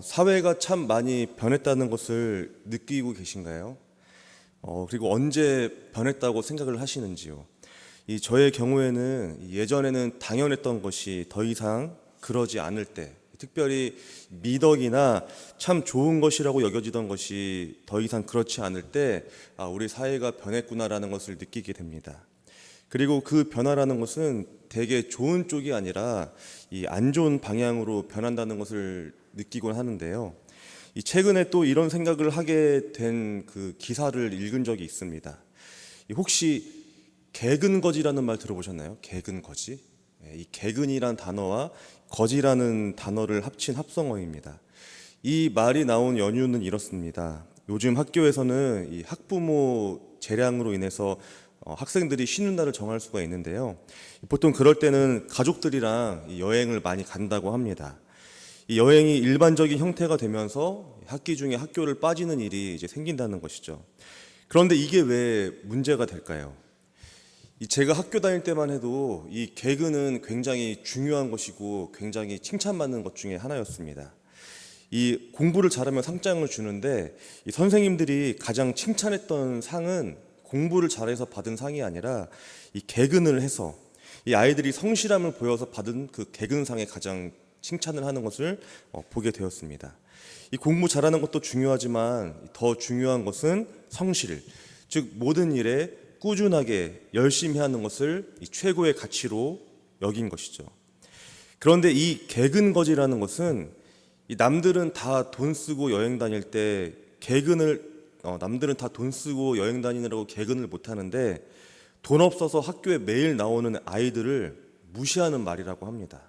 사회가 참 많이 변했다는 것을 느끼고 계신가요? 그리고 언제 변했다고 생각을 하시는지요? 저의 경우에는 예전에는 당연했던 것이 더 이상 그러지 않을 때, 특별히 미덕이나 참 좋은 것이라고 여겨지던 것이 더 이상 그렇지 않을 때, 우리 사회가 변했구나라는 것을 느끼게 됩니다. 그리고 그 변화라는 것은 되게 좋은 쪽이 아니라 이 안 좋은 방향으로 변한다는 것을 느끼곤 하는데요. 최근에 또 이런 생각을 하게 된 그 기사를 읽은 적이 있습니다. 혹시 개근거지라는 말 들어보셨나요? 개근거지? 이 개근이란 단어와 거지라는 단어를 합친 합성어입니다. 이 말이 나온 연유는 이렇습니다. 요즘 학교에서는 이 학부모 재량으로 인해서 학생들이 쉬는 날을 정할 수가 있는데요. 보통 그럴 때는 가족들이랑 여행을 많이 간다고 합니다. 이 여행이 일반적인 형태가 되면서 학기 중에 학교를 빠지는 일이 이제 생긴다는 것이죠. 그런데 이게 왜 문제가 될까요? 제가 학교 다닐 때만 해도 이 개근은 굉장히 중요한 것이고 굉장히 칭찬받는 것 중에 하나였습니다. 이 공부를 잘하면 상장을 주는데 이 선생님들이 가장 칭찬했던 상은 공부를 잘해서 받은 상이 아니라 이 개근을 해서 이 아이들이 성실함을 보여서 받은 그 개근상에 가장 칭찬을 하는 것을 보게 되었습니다. 이 공부 잘하는 것도 중요하지만 더 중요한 것은 성실, 즉 모든 일에 꾸준하게 열심히 하는 것을 이 최고의 가치로 여긴 것이죠. 그런데 이 개근거지라는 것은 이 남들은 다 돈 쓰고 여행 다닐 때 남들은 다 돈 쓰고 여행 다니느라고 개근을 못 하는데 돈 없어서 학교에 매일 나오는 아이들을 무시하는 말이라고 합니다.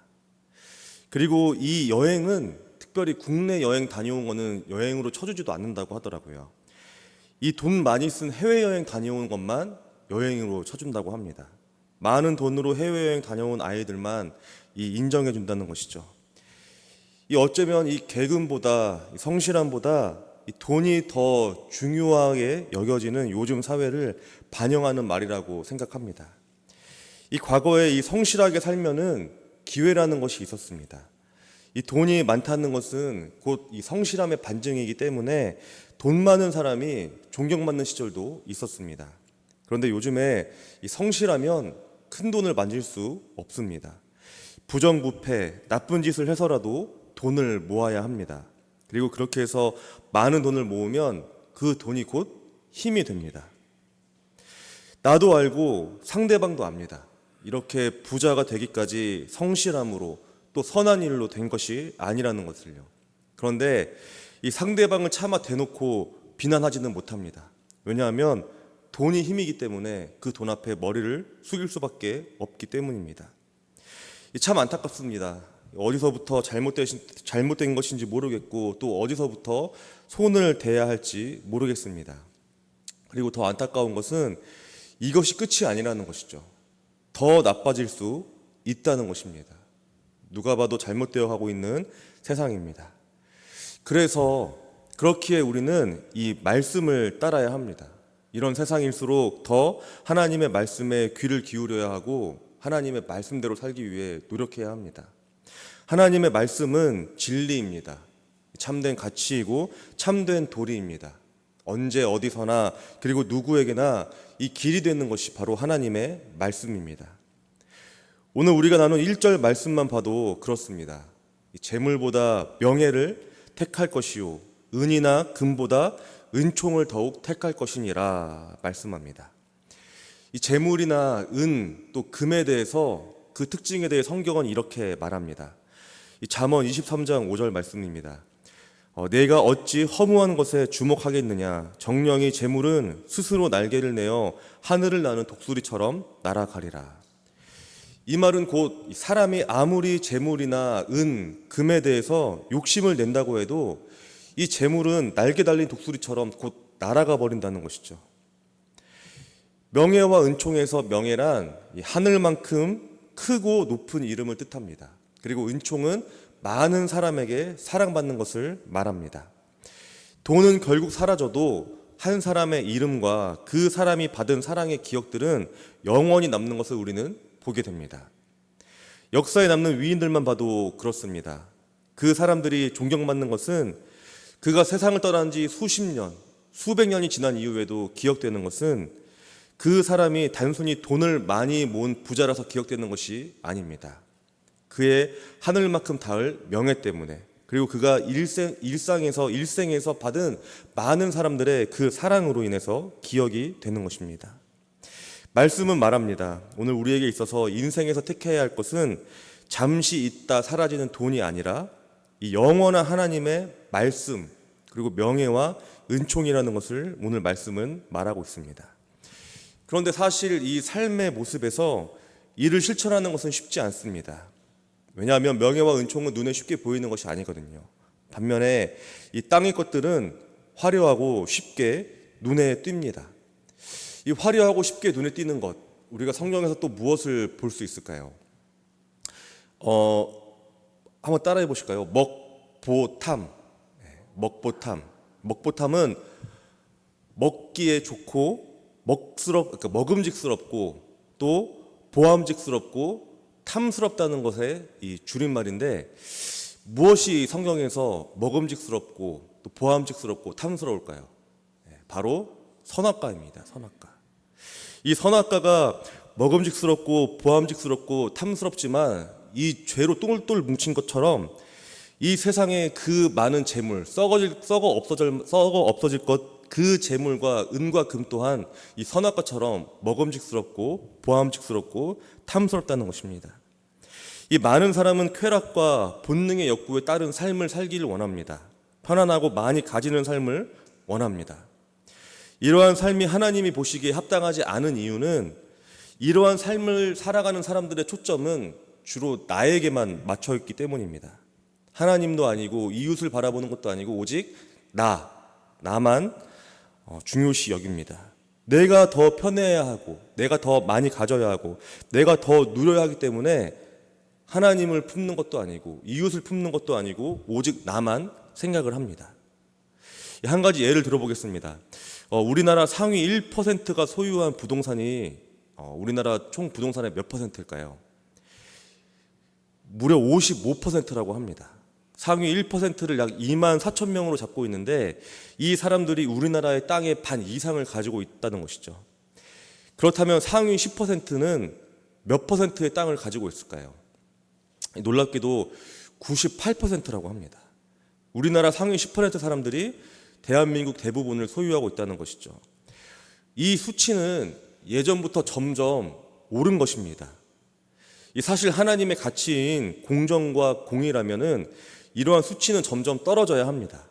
그리고 이 여행은 특별히 국내 여행 다녀온 거는 여행으로 쳐주지도 않는다고 하더라고요. 이 돈 많이 쓴 해외여행 다녀온 것만 여행으로 쳐준다고 합니다. 많은 돈으로 해외여행 다녀온 아이들만 인정해 준다는 것이죠. 어쩌면 이 개근보다 이 성실함보다 이 돈이 더 중요하게 여겨지는 요즘 사회를 반영하는 말이라고 생각합니다. 이 과거에 이 성실하게 살면은 기회라는 것이 있었습니다. 이 돈이 많다는 것은 곧 이 성실함의 반증이기 때문에 돈 많은 사람이 존경받는 시절도 있었습니다. 그런데 요즘에 이 성실하면 큰 돈을 만질 수 없습니다. 부정부패, 나쁜 짓을 해서라도 돈을 모아야 합니다. 그리고 그렇게 해서 많은 돈을 모으면 그 돈이 곧 힘이 됩니다. 나도 알고 상대방도 압니다. 이렇게 부자가 되기까지 성실함으로 또 선한 일로 된 것이 아니라는 것을요. 그런데 이 상대방을 차마 대놓고 비난하지는 못합니다. 왜냐하면 돈이 힘이기 때문에 그 돈 앞에 머리를 숙일 수밖에 없기 때문입니다. 참 안타깝습니다. 어디서부터 잘못된 것인지 모르겠고 또 어디서부터 손을 대야 할지 모르겠습니다. 그리고 더 안타까운 것은 이것이 끝이 아니라는 것이죠. 더 나빠질 수 있다는 것입니다. 누가 봐도 잘못되어 가고 있는 세상입니다. 그래서 그렇기에 우리는 이 말씀을 따라야 합니다. 이런 세상일수록 더 하나님의 말씀에 귀를 기울여야 하고 하나님의 말씀대로 살기 위해 노력해야 합니다. 하나님의 말씀은 진리입니다. 참된 가치이고 참된 도리입니다. 언제 어디서나 그리고 누구에게나 이 길이 되는 것이 바로 하나님의 말씀입니다. 오늘 우리가 나눈 1절 말씀만 봐도 그렇습니다. 재물보다 명예를 택할 것이요 은이나 금보다 은총을 더욱 택할 것이니라 말씀합니다. 이 재물이나 은 또 금에 대해서 그 특징에 대해 성경은 이렇게 말합니다. 이 잠언 23장 5절 말씀입니다. 내가 어찌 허무한 것에 주목하겠느냐. 정령이 재물은 스스로 날개를 내어 하늘을 나는 독수리처럼 날아가리라. 이 말은 곧 사람이 아무리 재물이나 은, 금에 대해서 욕심을 낸다고 해도 이 재물은 날개 달린 독수리처럼 곧 날아가 버린다는 것이죠. 명예와 은총에서 명예란 하늘만큼 크고 높은 이름을 뜻합니다. 그리고 은총은 많은 사람에게 사랑받는 것을 말합니다. 돈은 결국 사라져도 한 사람의 이름과 그 사람이 받은 사랑의 기억들은 영원히 남는 것을 우리는 보게 됩니다. 역사에 남는 위인들만 봐도 그렇습니다. 그 사람들이 존경받는 것은 그가 세상을 떠난 지 수십 년, 수백 년이 지난 이후에도 기억되는 것은 그 사람이 단순히 돈을 많이 모은 부자라서 기억되는 것이 아닙니다. 그의 하늘만큼 닿을 명예 때문에, 그리고 그가 일생에서 받은 많은 사람들의 그 사랑으로 인해서 기억이 되는 것입니다. 말씀은 말합니다. 오늘 우리에게 있어서 인생에서 택해야 할 것은 잠시 있다 사라지는 돈이 아니라 이 영원한 하나님의 말씀, 그리고 명예와 은총이라는 것을 오늘 말씀은 말하고 있습니다. 그런데 사실 이 삶의 모습에서 이를 실천하는 것은 쉽지 않습니다. 왜냐하면 명예와 은총은 눈에 쉽게 보이는 것이 아니거든요. 반면에 이 땅의 것들은 화려하고 쉽게 눈에 띕니다. 이 화려하고 쉽게 눈에 띄는 것, 우리가 성경에서 또 무엇을 볼 수 있을까요? 한번 따라해 보실까요? 먹보탐. 먹보탐. 먹보탐은 먹기에 좋고 그러니까 먹음직스럽고 또 보암직스럽고 탐스럽다는 것의 이 줄임말인데, 무엇이 성경에서 먹음직스럽고 또 보암직스럽고 탐스러울까요? 바로 선악과입니다. 선악과. 이 선악과가 먹음직스럽고 보암직스럽고 탐스럽지만 이 죄로 똘똘 뭉친 것처럼 이 세상에 그 많은 재물, 썩어 없어질 것, 그 재물과 은과 금 또한 이 선악과처럼 먹음직스럽고 보암직스럽고 탐스럽다는 것입니다. 이 많은 사람은 쾌락과 본능의 욕구에 따른 삶을 살기를 원합니다. 편안하고 많이 가지는 삶을 원합니다. 이러한 삶이 하나님이 보시기에 합당하지 않은 이유는 이러한 삶을 살아가는 사람들의 초점은 주로 나에게만 맞춰 있기 때문입니다. 하나님도 아니고 이웃을 바라보는 것도 아니고 오직 나만 중요시 여깁니다. 내가 더 편해야 하고 내가 더 많이 가져야 하고 내가 더 누려야 하기 때문에 하나님을 품는 것도 아니고 이웃을 품는 것도 아니고 오직 나만 생각을 합니다. 한 가지 예를 들어보겠습니다. 우리나라 상위 1%가 소유한 부동산이 우리나라 총 부동산의 몇 퍼센트일까요? 무려 55%라고 합니다. 상위 1%를 약 2만 4천 명으로 잡고 있는데 이 사람들이 우리나라의 땅의 반 이상을 가지고 있다는 것이죠. 그렇다면 상위 10%는 몇 퍼센트의 땅을 가지고 있을까요? 놀랍게도 98%라고 합니다. 우리나라 상위 10% 사람들이 대한민국 대부분을 소유하고 있다는 것이죠. 이 수치는 예전부터 점점 오른 것입니다. 사실 하나님의 가치인 공정과 공의라면은 이러한 수치는 점점 떨어져야 합니다.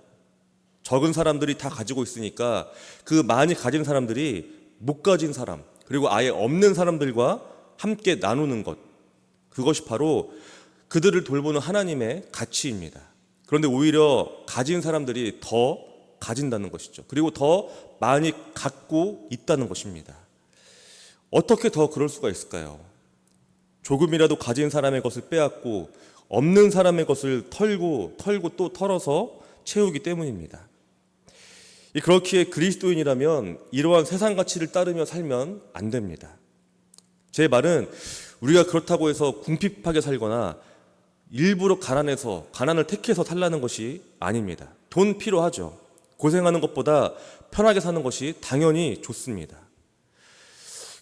적은 사람들이 다 가지고 있으니까 그 많이 가진 사람들이 못 가진 사람, 그리고 아예 없는 사람들과 함께 나누는 것, 그것이 바로 그들을 돌보는 하나님의 가치입니다. 그런데 오히려 가진 사람들이 더 가진다는 것이죠. 그리고 더 많이 갖고 있다는 것입니다. 어떻게 더 그럴 수가 있을까요? 조금이라도 가진 사람의 것을 빼앗고 없는 사람의 것을 털고 또 털어서 채우기 때문입니다. 그렇기에 그리스도인이라면 이러한 세상 가치를 따르며 살면 안 됩니다. 제 말은 우리가 그렇다고 해서 궁핍하게 살거나 일부러 가난을 택해서 살라는 것이 아닙니다. 돈 필요하죠. 고생하는 것보다 편하게 사는 것이 당연히 좋습니다.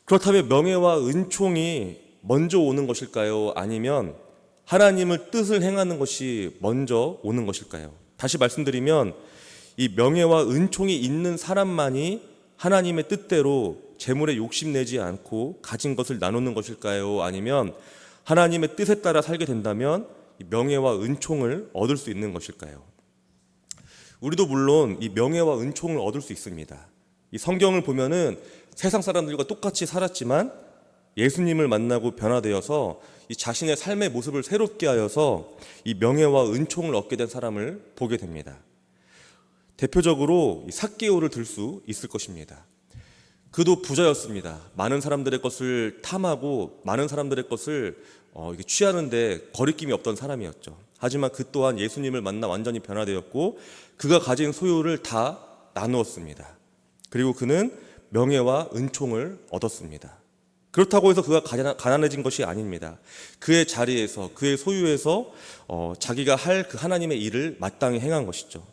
그렇다면 명예와 은총이 먼저 오는 것일까요? 아니면 하나님의 뜻을 행하는 것이 먼저 오는 것일까요? 다시 말씀드리면 이 명예와 은총이 있는 사람만이 하나님의 뜻대로 재물에 욕심내지 않고 가진 것을 나누는 것일까요? 아니면 하나님의 뜻에 따라 살게 된다면 이 명예와 은총을 얻을 수 있는 것일까요? 우리도 물론 이 명예와 은총을 얻을 수 있습니다. 이 성경을 보면은 세상 사람들과 똑같이 살았지만 예수님을 만나고 변화되어서 이 자신의 삶의 모습을 새롭게 하여서 이 명예와 은총을 얻게 된 사람을 보게 됩니다. 대표적으로 삭개오를 들 수 있을 것입니다. 그도 부자였습니다. 많은 사람들의 것을 탐하고 많은 사람들의 것을 취하는데 거리낌이 없던 사람이었죠. 하지만 그 또한 예수님을 만나 완전히 변화되었고 그가 가진 소유를 다 나누었습니다. 그리고 그는 명예와 은총을 얻었습니다. 그렇다고 해서 그가 가난해진 것이 아닙니다. 그의 자리에서, 그의 소유에서 자기가 할 그 하나님의 일을 마땅히 행한 것이죠.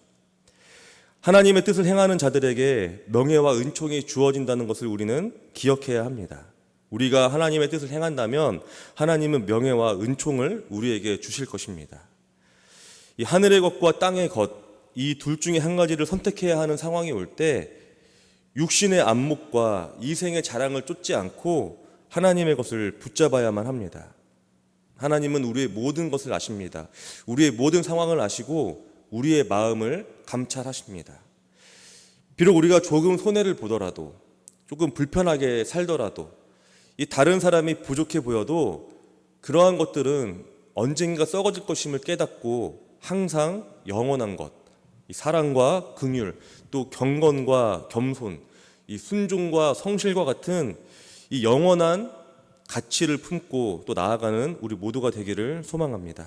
하나님의 뜻을 행하는 자들에게 명예와 은총이 주어진다는 것을 우리는 기억해야 합니다. 우리가 하나님의 뜻을 행한다면 하나님은 명예와 은총을 우리에게 주실 것입니다. 이 하늘의 것과 땅의 것, 이 둘 중에 한 가지를 선택해야 하는 상황이 올 때 육신의 안목과 이생의 자랑을 쫓지 않고 하나님의 것을 붙잡아야만 합니다. 하나님은 우리의 모든 것을 아십니다. 우리의 모든 상황을 아시고 우리의 마음을 감찰하십니다. 비록 우리가 조금 손해를 보더라도, 조금 불편하게 살더라도, 이 다른 사람이 부족해 보여도 그러한 것들은 언젠가 썩어질 것임을 깨닫고 항상 영원한 것, 이 사랑과 긍휼, 또 경건과 겸손, 이 순종과 성실과 같은 이 영원한 가치를 품고 또 나아가는 우리 모두가 되기를 소망합니다.